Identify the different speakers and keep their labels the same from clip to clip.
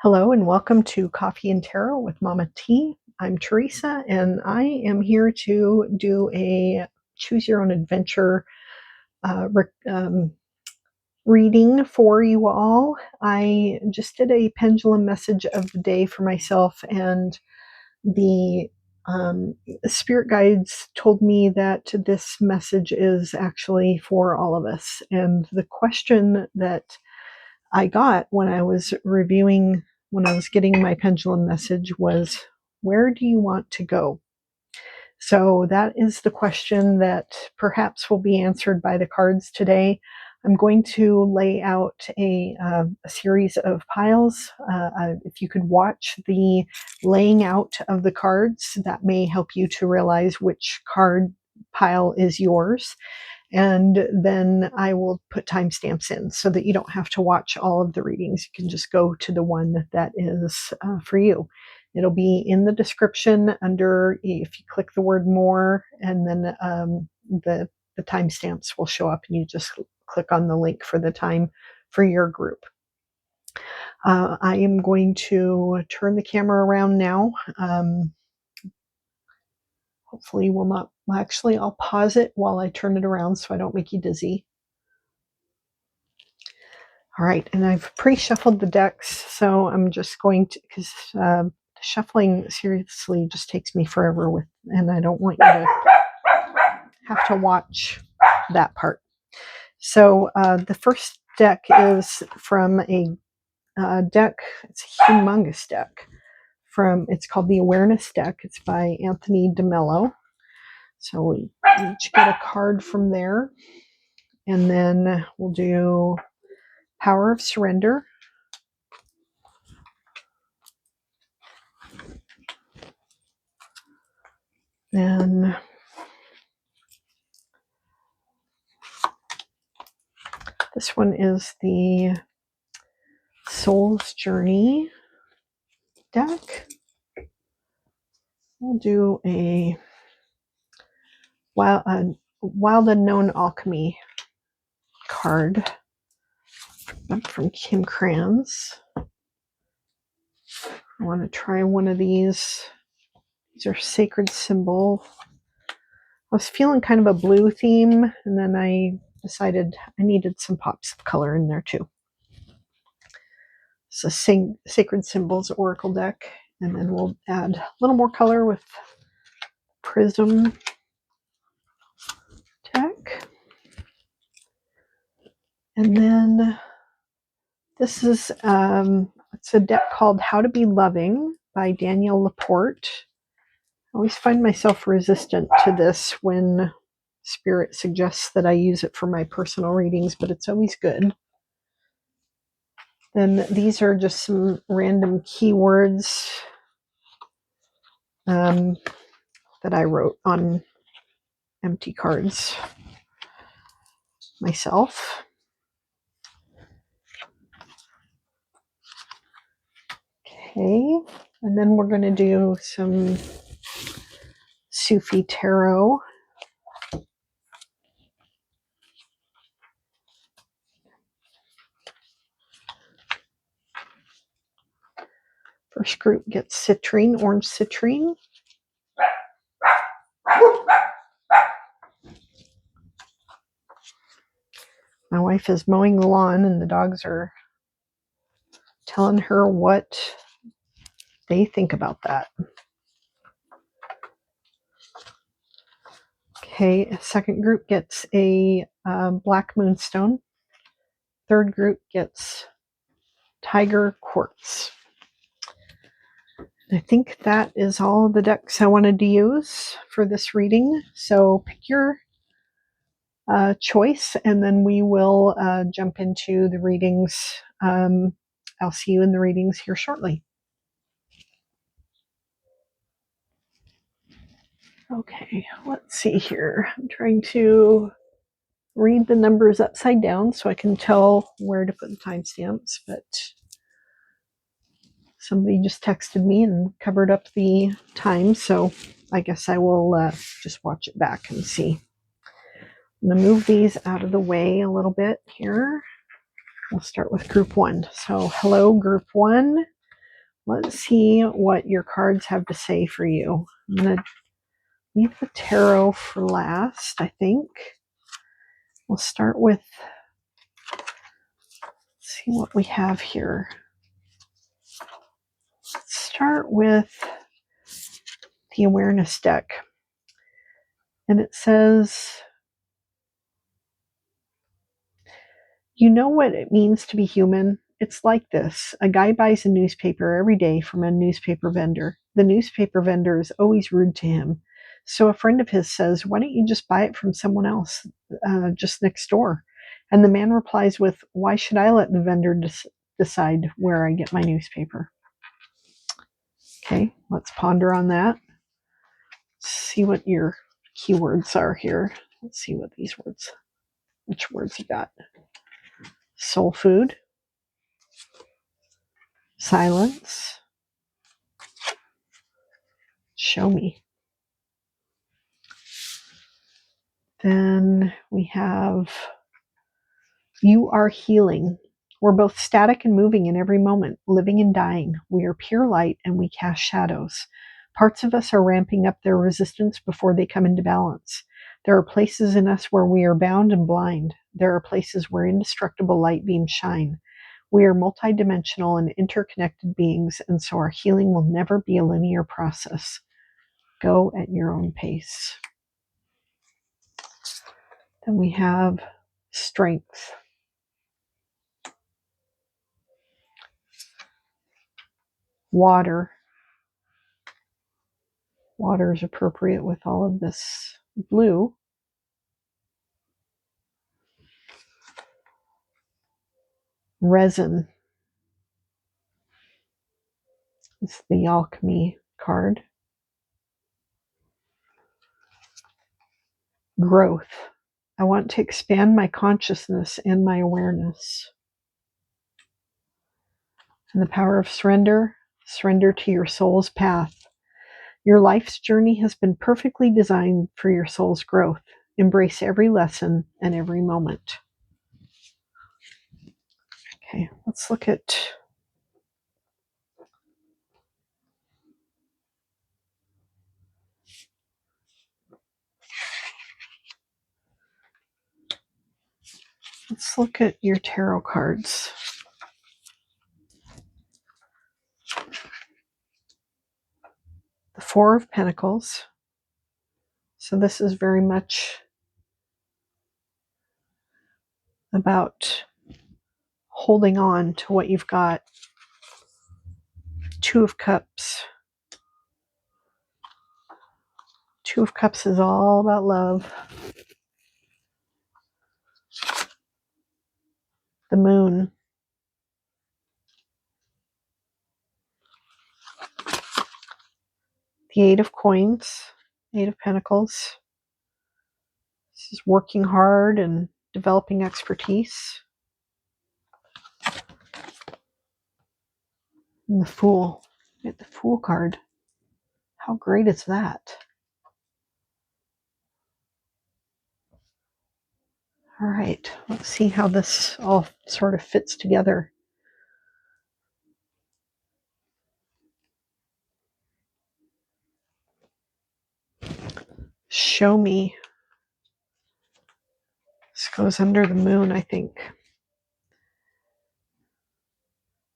Speaker 1: Hello and welcome to Coffee and Tarot with Mama T. I'm Teresa and I am here to do a choose your own adventure reading for you all. I just did a pendulum message of the day for myself, and the spirit guides told me that this message is actually for all of us. And the question that I got when I was getting my pendulum message was, where do you want to go? So that is the question that perhaps will be answered by the cards today. I'm going to lay out a series of piles. If you could watch the laying out of the cards, that may help you to realize which card pile is yours. And then I will put timestamps in so that you don't have to watch all of the readings. You can just go to the one that is for you. It'll be in the description under, if you click the word more, and then the timestamps will show up, and you just click on the link for the time for your group. I am going to turn the camera around now. Hopefully will not, well, actually I'll pause it while I turn it around so I don't make you dizzy. All right, and I've pre-shuffled the decks, so I'm just going to, because shuffling seriously just takes me forever and I don't want you to have to watch that part. So the first deck is from a deck, it's a humongous deck. It's called the Awareness deck. It's by Anthony DeMello. So we each get a card from there, and then we'll do Power of Surrender. And this one is the Soul's Journey deck. We'll do a Wild Unknown Alchemy card from Kim Kranz. I want to try one of these. These are Sacred Symbol. I was feeling kind of a blue theme, and then I decided I needed some pops of color in there too. It's a Sacred Symbols Oracle deck, and then we'll add a little more color with Prism deck. And then this is it's a deck called How to Be Loving by Danielle Laporte. I always find myself resistant to this when Spirit suggests that I use it for my personal readings, but it's always good. Then these are just some random keywords that I wrote on empty cards myself. Okay, and then we're going to do some Sufi Tarot. First group gets citrine, orange citrine. My wife is mowing the lawn and the dogs are telling her what they think about that. Okay, a second group gets a black moonstone. Third group gets tiger quartz. I think that is all the decks I wanted to use for this reading. So pick your choice, and then we will jump into the readings. I'll see you in the readings here shortly. Okay, let's see here. I'm trying to read the numbers upside down so I can tell where to put the timestamps, but somebody just texted me and covered up the time, so I guess I will just watch it back and see. I'm going to move these out of the way a little bit here. We'll start with group one. So hello, group one. let's see what your cards have to say for you. I'm going to leave the tarot for last, I think. We'll start with, let's see what we have here. Let's start with the awareness deck. And it says, you know what it means to be human? It's like this. A guy buys a newspaper every day from a newspaper vendor. The newspaper vendor is always rude to him. So a friend of his says, why don't you just buy it from someone else just next door? And the man replies with, why should I let the vendor decide where I get my newspaper? Okay, let's ponder on that. See what your keywords are here. Let's see what these words, which words you got. Soul food, silence, show me. Then we have you are healing. We're both static and moving in every moment, living and dying. We are pure light and we cast shadows. Parts of us are ramping up their resistance before they come into balance. There are places in us where we are bound and blind. There are places where indestructible light beams shine. We are multidimensional and interconnected beings, and so our healing will never be a linear process. Go at your own pace. Then we have strength. Water. Water is appropriate with all of this blue. Resin. It's the alchemy card. Growth. I want to expand my consciousness and my awareness. And the power of surrender. Surrender to your soul's path. Your life's journey has been perfectly designed for your soul's growth. Embrace every lesson and every moment. Okay, let's look at your tarot cards. The Four of Pentacles. So this is very much about holding on to what you've got. Two of Cups. Two of Cups is all about love. The Moon. The Eight of Coins. Eight of Pentacles. This is working hard and developing expertise. And the Fool. Get the Fool card. How great is that? All right, let's see how this all sort of fits together. Show me. This goes under the Moon, I think.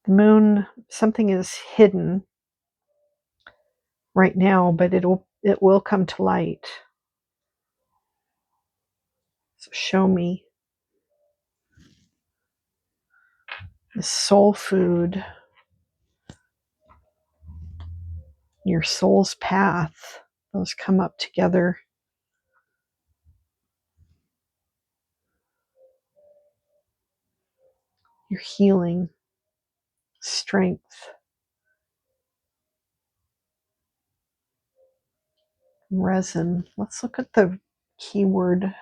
Speaker 1: The Moon, something is hidden right now, but it will come to light. So show me. The soul food. Your soul's path. Those come up together. Your healing. Strength. Resin. Let's look at the keyword.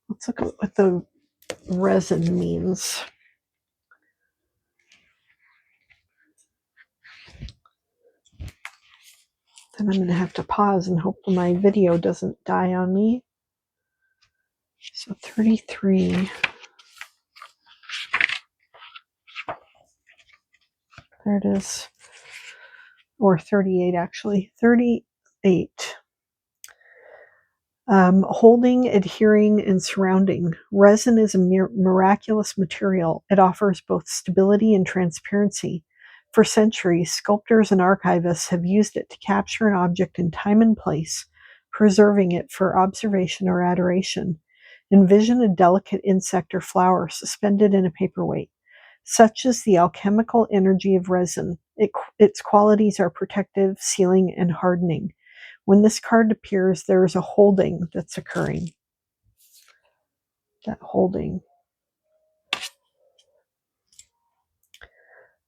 Speaker 1: Let's look at what the resin means. Then I'm going to have to pause and hope my video doesn't die on me. So 33. There it is. or 38 actually, 38. Holding, adhering, and surrounding. Resin is a miraculous material. It offers both stability and transparency. For centuries, sculptors and archivists have used it to capture an object in time and place, preserving it for observation or adoration. Envision a delicate insect or flower suspended in a paperweight. Such is the alchemical energy of resin. Its qualities are protective, sealing, and hardening. When this card appears, there is a holding that's occurring. That holding.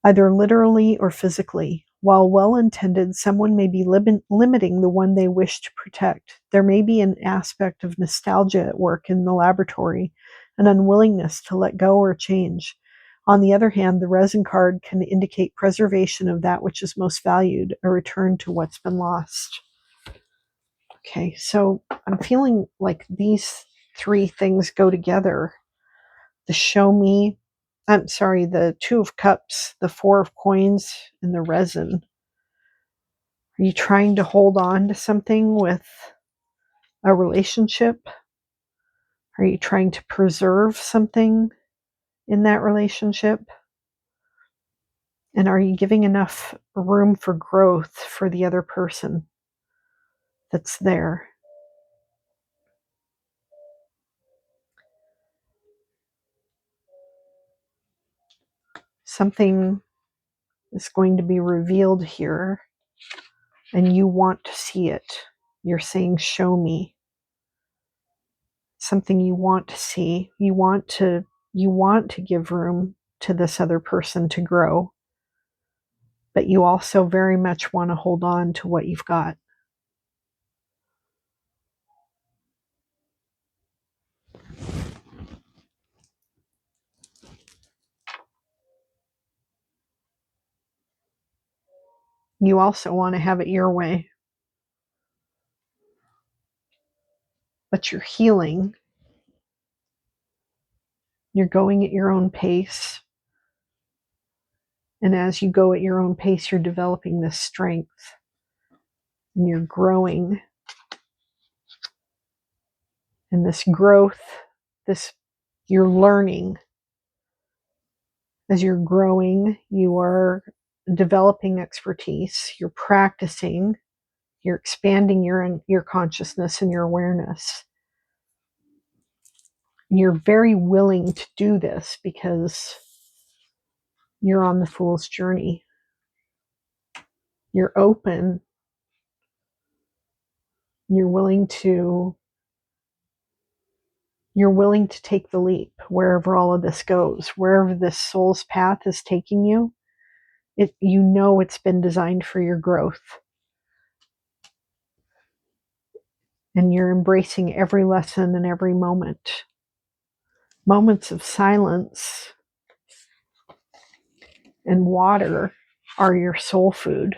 Speaker 1: Either literally or physically. While well-intended, someone may be limiting the one they wish to protect. There may be an aspect of nostalgia at work in the laboratory, an unwillingness to let go or change. On the other hand, the resin card can indicate preservation of that which is most valued, a return to what's been lost. Okay, so I'm feeling like these three things go together. The the Two of Cups, the Four of Coins, and the resin. Are you trying to hold on to something with a relationship? Are you trying to preserve something in that relationship? And are you giving enough room for growth for the other person that's there? Something is going to be revealed here, and you want to see it. You're saying, show me. Something you want to see. You want to give room to this other person to grow, but you also very much want to hold on to what you've got. You also want to have it your way, but you're healing. You're going at your own pace. And as you go at your own pace, you're developing this strength and you're growing. And this growth, you're learning. As you're growing, you are developing expertise, you're practicing, you're expanding your consciousness and your awareness. You're very willing to do this because you're on the fool's journey. You're open. You're willing to take the leap wherever all of this goes, wherever this soul's path is taking you. It's been designed for your growth. And you're embracing every lesson and every moment. Moments of silence and water are your soul food.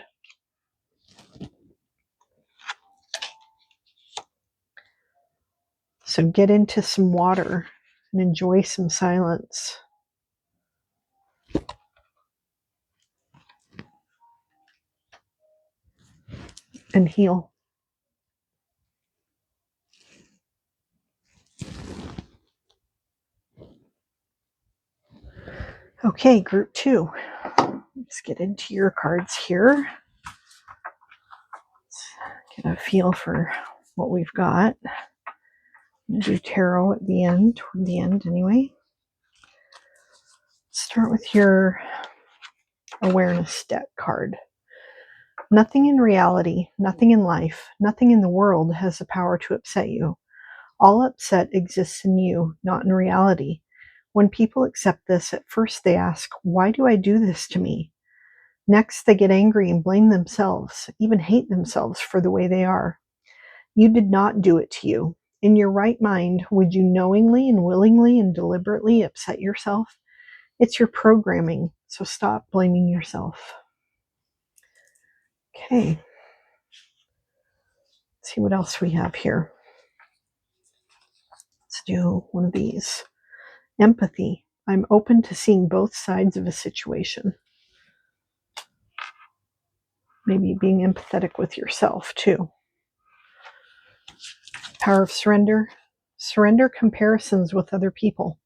Speaker 1: So get into some water and enjoy some silence. And heal. Okay, group 2. Let's get into your cards here. Let's get a feel for what we've got. I'm going to do tarot at the end, toward the end anyway. Start with your awareness deck card. Nothing in reality, nothing in life, nothing in the world has the power to upset you. All upset exists in you, not in reality. When people accept this, at first they ask, why do I do this to me? Next, they get angry and blame themselves, even hate themselves for the way they are. You did not do it to you. In your right mind, would you knowingly and willingly and deliberately upset yourself? It's your programming, so stop blaming yourself. Okay. Let's see what else we have here. Let's do one of these. Empathy. I'm open to seeing both sides of a situation. Maybe being empathetic with yourself too. Power of surrender. Surrender comparisons with other people.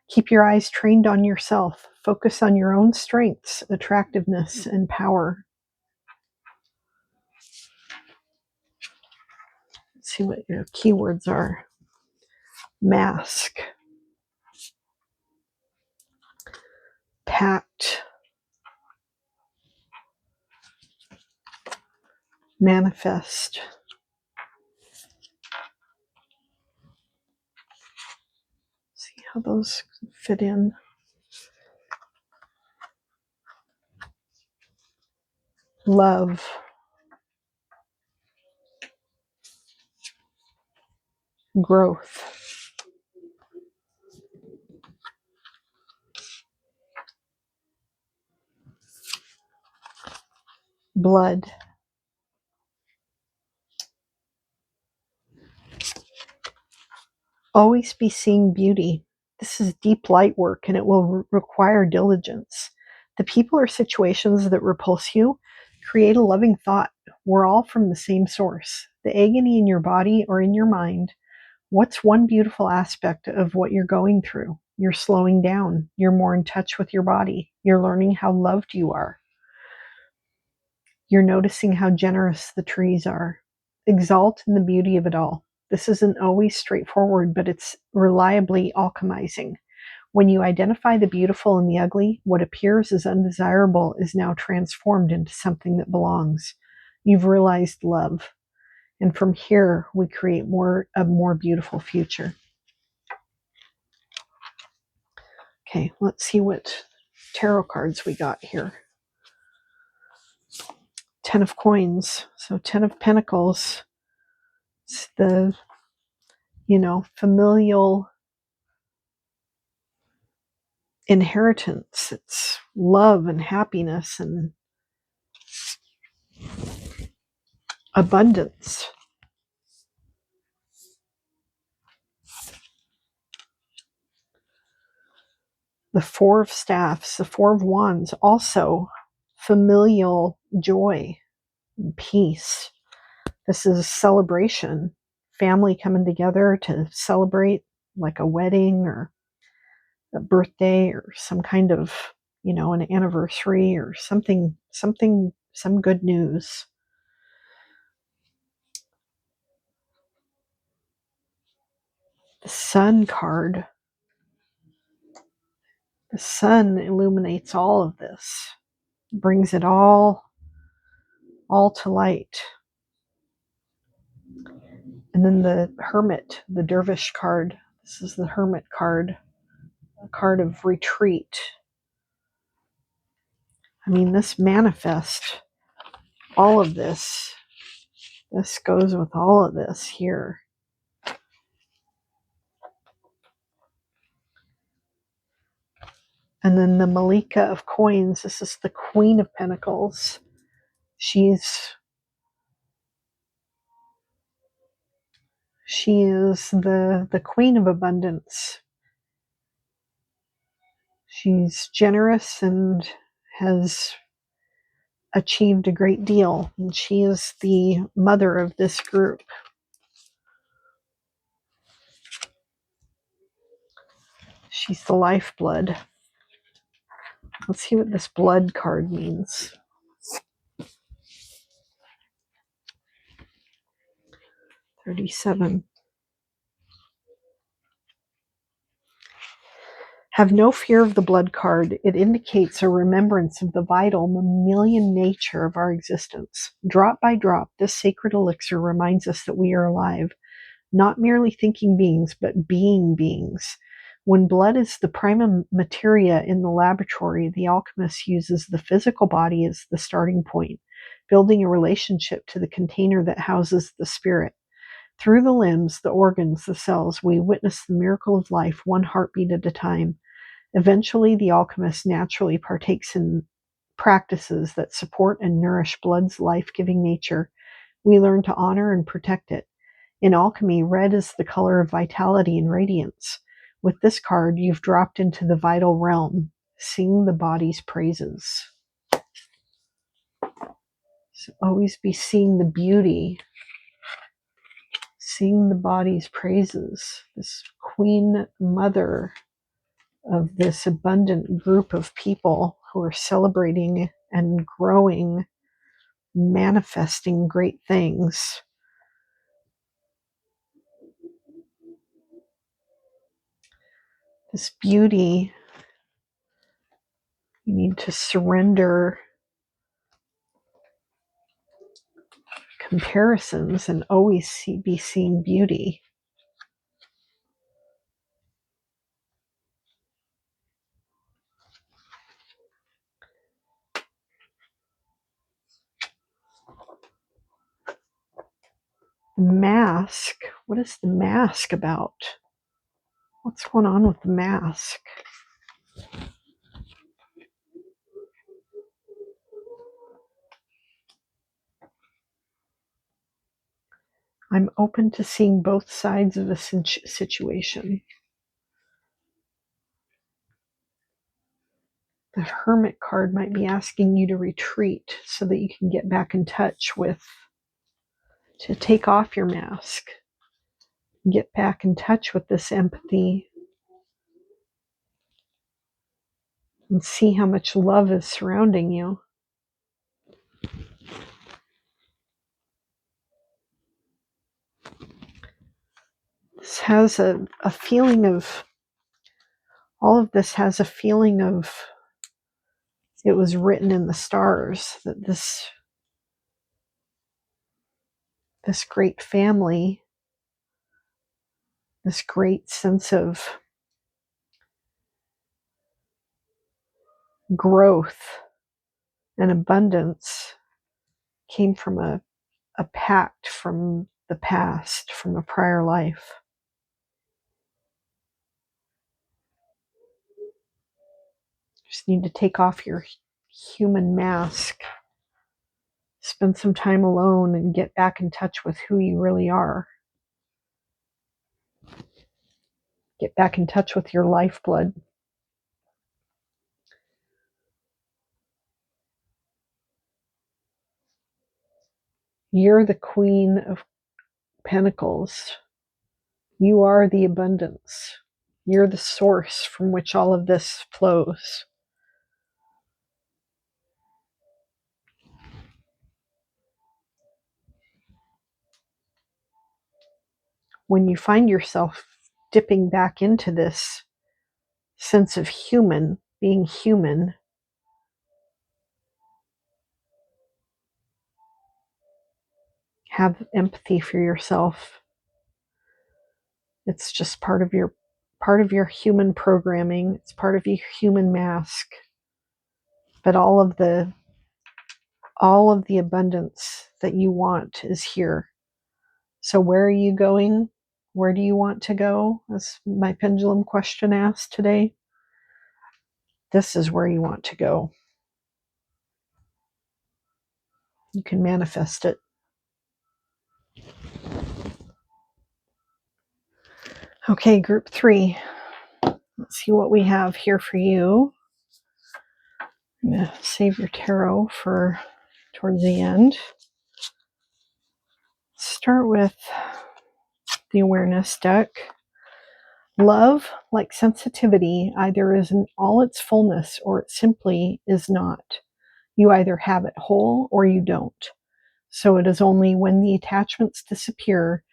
Speaker 1: Keep your eyes trained on yourself. Focus on your own strengths, attractiveness, and power. Let's see what your keywords are. Mask. Pact. Manifest. See how those fit in. Love. Growth. Blood. Always be seeing beauty. This is deep light work and it will require diligence. The people or situations that repulse you, create a loving thought. We're all from the same source. The agony in your body or in your mind. What's one beautiful aspect of what you're going through? You're slowing down. You're more in touch with your body. You're learning how loved you are. You're noticing how generous the trees are. Exalt in the beauty of it all. This isn't always straightforward, but it's reliably alchemizing. When you identify the beautiful and the ugly, what appears as undesirable is now transformed into something that belongs. You've realized love. And from here, we create a more beautiful future. Okay, let's see what tarot cards we got here. 10 of Coins. So 10 of Pentacles. It's the, familial inheritance. It's love and happiness and abundance. The Four of Staffs, the Four of Wands, also familial joy and peace. This is a celebration, family coming together to celebrate, like a wedding or a birthday or some kind of, an anniversary or something, some good news. The Sun card. The sun illuminates all of this, brings it all to light. And then the Hermit, the Dervish card. This is the Hermit card, a card of retreat. I mean, this manifests all of this. This goes with all of this here. And then the Malika of Coins. This is the Queen of Pentacles. She is the Queen of Abundance. She's generous and has achieved a great deal, and she is the mother of this group. She's the lifeblood. Let's see what this blood card means. 37. Have no fear of the blood card. It indicates a remembrance of the vital mammalian nature of our existence. Drop by drop, this sacred elixir reminds us that we are alive, not merely thinking beings, but being beings. When blood is the prima materia in the laboratory, the alchemist uses the physical body as the starting point, building a relationship to the container that houses the spirit. Through the limbs, the organs, the cells, we witness the miracle of life, one heartbeat at a time. Eventually, the alchemist naturally partakes in practices that support and nourish blood's life-giving nature. We learn to honor and protect it. In alchemy, red is the color of vitality and radiance. With this card, you've dropped into the vital realm. Sing the body's praises. So always be seeing the beauty, seeing the body's praises, this queen mother of this abundant group of people who are celebrating and growing, manifesting great things. This beauty, you need to surrender comparisons and always be seeing beauty. The mask, what is the mask about? What's going on with the mask? I'm open to seeing both sides of a situation. The Hermit card might be asking you to retreat so that you can get back in touch with, to take off your mask, get back in touch with this empathy, and see how much love is surrounding you. This has a feeling of, all of this has a feeling of, it was written in the stars that this great family, this great sense of growth and abundance came from a pact from the past, from a prior life. Just need to take off your human mask, spend some time alone, and get back in touch with who you really are. Get back in touch with your lifeblood. You're the Queen of Pentacles. You are the abundance. You're the source from which all of this flows. When you find yourself dipping back into this sense of being human, have empathy for yourself. It's just part of your human programming. It's part of your human mask. But all of the abundance that you want is here. So where are you going? Where do you want to go? As my pendulum question asked today. This is where you want to go. You can manifest it. Okay, group 3. Let's see what we have here for you. I'm going to save your tarot for towards the end. Start with the awareness deck. Love, like sensitivity, either is in all its fullness or it simply is not. You either have it whole or you don't. So it is only when the attachments disappear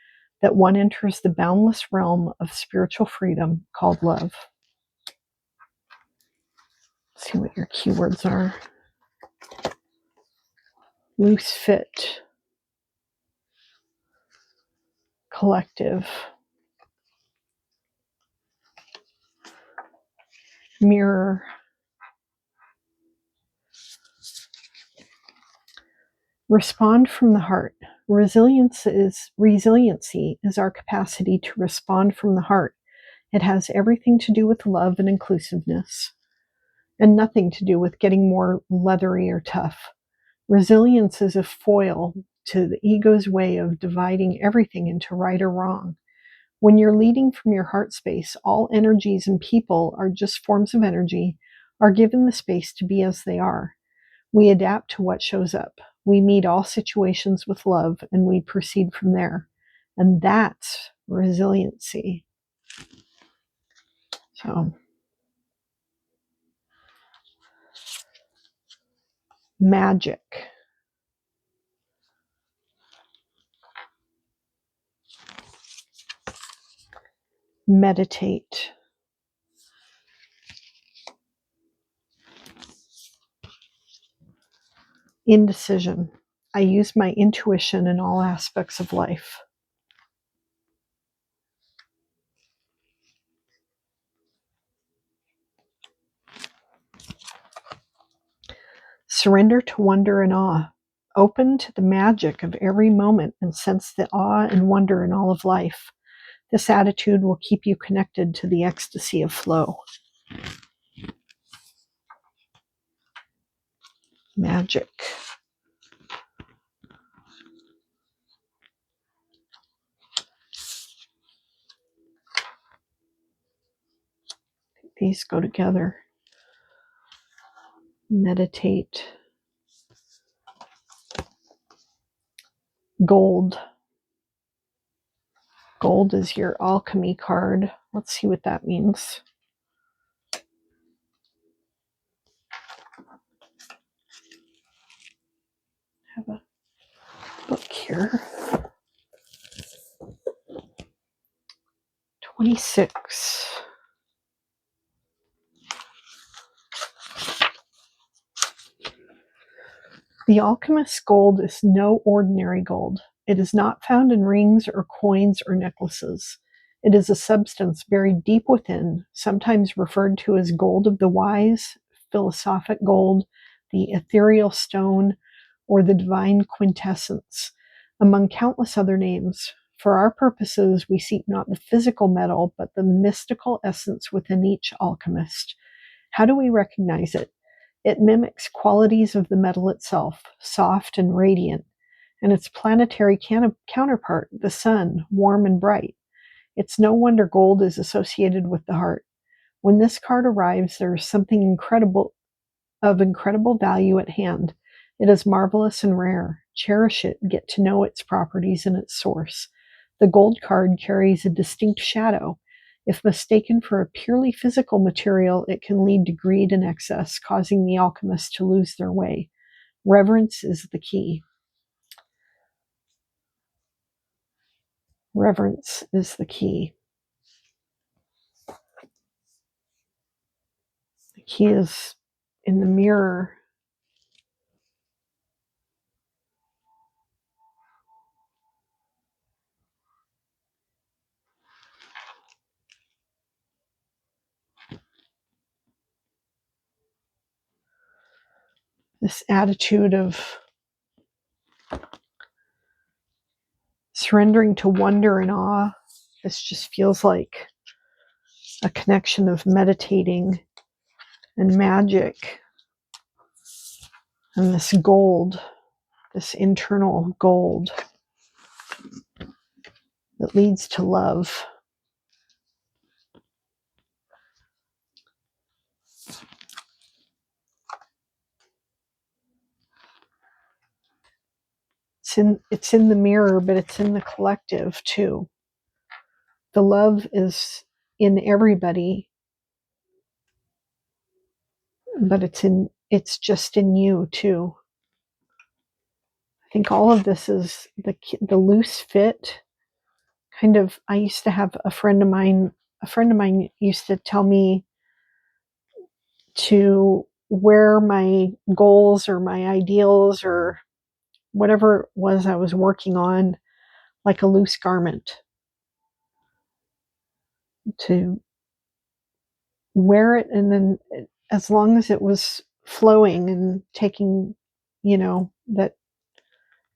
Speaker 1: that one enters the boundless realm of spiritual freedom called love. Let's see what your keywords are. Loose fit. Collective. Mirror. Respond from the heart. Resiliency is our capacity to respond from the heart. It has everything to do with love and inclusiveness, and nothing to do with getting more leathery or tough. Resilience is a foil to the ego's way of dividing everything into right or wrong. When you're leading from your heart space, all energies and people are just forms of energy, are given the space to be as they are. We adapt to what shows up. We meet all situations with love and we proceed from there. And that's resiliency. So, magic. Meditate. Indecision. I use my intuition in all aspects of life. Surrender to wonder and awe. Open to the magic of every moment and sense the awe and wonder in all of life. This attitude will keep you connected to the ecstasy of flow. Magic. These go together. Meditate. Gold. Gold is your alchemy card. Let's see what that means. I have a book here. 26. The alchemist's gold is no ordinary gold. It is not found in rings or coins or necklaces. It is a substance buried deep within, sometimes referred to as gold of the wise, philosophic gold, the ethereal stone, or the divine quintessence, among countless other names. For our purposes, we seek not the physical metal, but the mystical essence within each alchemist. How do we recognize it? It mimics qualities of the metal itself, soft and radiant, and its planetary counterpart, the sun, warm and bright. It's no wonder gold is associated with the heart. When this card arrives, there is something incredible value at hand. It is marvelous and rare. Cherish it, get to know its properties and its source. The gold card carries a distinct shadow. If mistaken for a purely physical material, it can lead to greed and excess, causing the alchemists to lose their way. Reverence is the key. Reverence is the key. The key is in the mirror. This attitude of surrendering to wonder and awe. This just feels like a connection of meditating and magic and this gold, this internal gold that leads to love. It's in the mirror, but it's in the collective too. The love is in everybody, but it's just in you too. I think all of this is the loose fit kind of. I used to have a friend of mine used to tell me to wear my goals or my ideals or whatever it was I was working on like a loose garment, to wear it, and then as long as it was flowing and taking, that,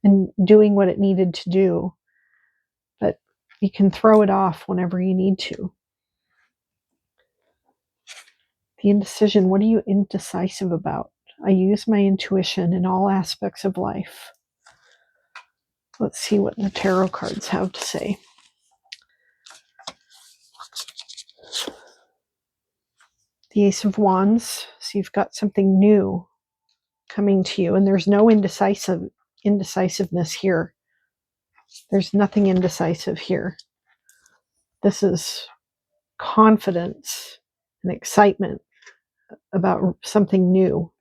Speaker 1: and doing what it needed to do, but you can throw it off whenever you need to. The indecision, what are you indecisive about? I use my intuition in all aspects of life. Let's see what the tarot cards have to say. The Ace of Wands. So you've got something new coming to you, and there's no indecisiveness here. There's nothing indecisive here. This is confidence and excitement about something new,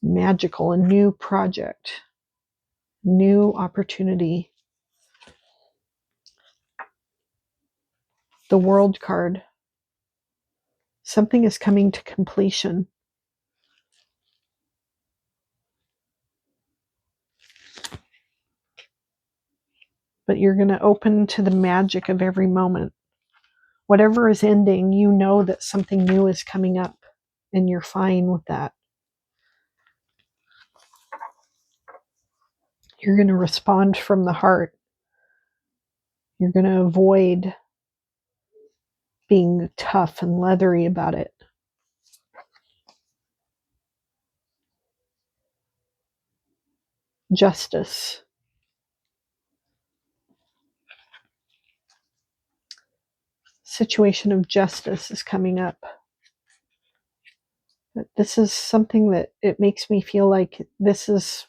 Speaker 1: magical, a new project, new opportunity. The World card. Something is coming to completion. But you're going to open to the magic of every moment. Whatever is ending, you know that something new is coming up, and you're fine with that. You're going to respond from the heart. You're going to avoid being tough and leathery about it. Justice. Situation of justice is coming up. But this is something that it makes me feel like this is,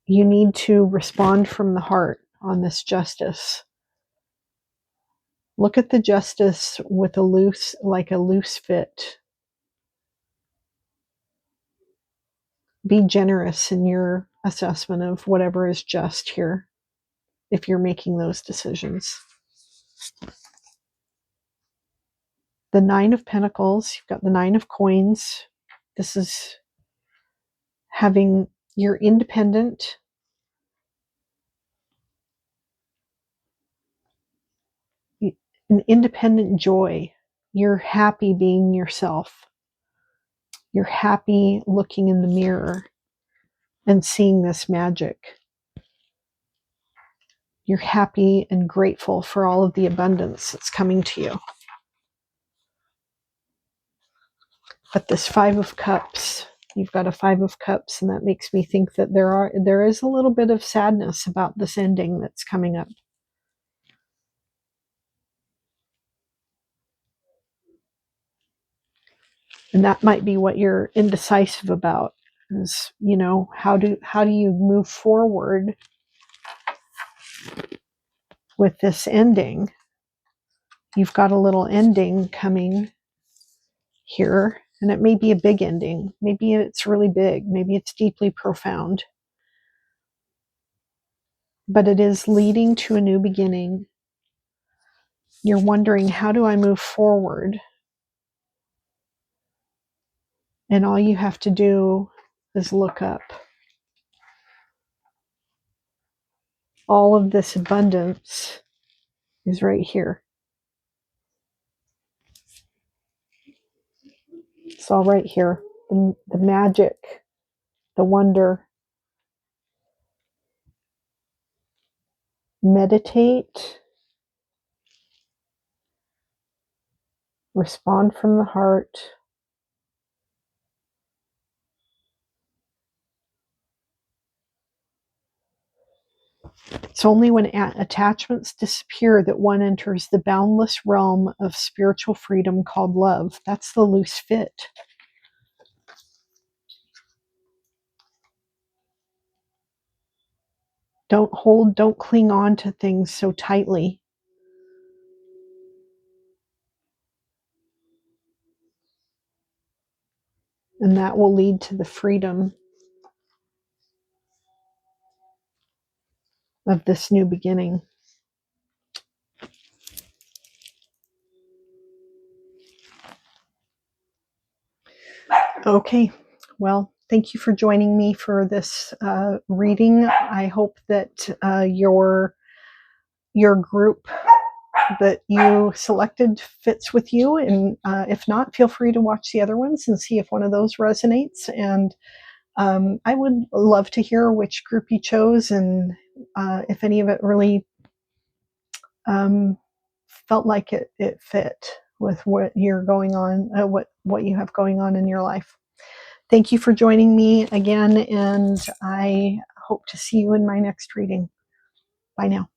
Speaker 1: you need to respond from the heart on this justice. Look at the justice with a loose fit. Be generous in your assessment of whatever is just here if you're making those decisions. The Nine of Pentacles, you've got the Nine of Coins. This is having your independent, an independent joy. You're happy being yourself. You're happy looking in the mirror and seeing this magic. You're happy and grateful for all of the abundance that's coming to you. But this Five of Cups, you've got a Five of Cups, and that makes me think that there is a little bit of sadness about this ending that's coming up. And that might be what you're indecisive about, is, you know, how do you move forward with this ending? You've got a little ending coming here, and it may be a big ending. Maybe it's really big. Maybe it's deeply profound. But it is leading to a new beginning. You're wondering, how do I move forward? And all you have to do is look up. All of this abundance is right here. It's all right here. The magic, the wonder. Meditate. Respond from the heart. It's only when attachments disappear that one enters the boundless realm of spiritual freedom called love. That's the loose fit. Don't cling on to things so tightly. And that will lead to the freedom of this new beginning. Okay, well, thank you for joining me for this reading. I hope that your group that you selected fits with you, and if not, feel free to watch the other ones and see if one of those resonates. And I would love to hear which group you chose, and if any of it really felt like it fit with what you're going on, what you have going on in your life. Thank you for joining me again, and I hope to see you in my next reading. Bye now.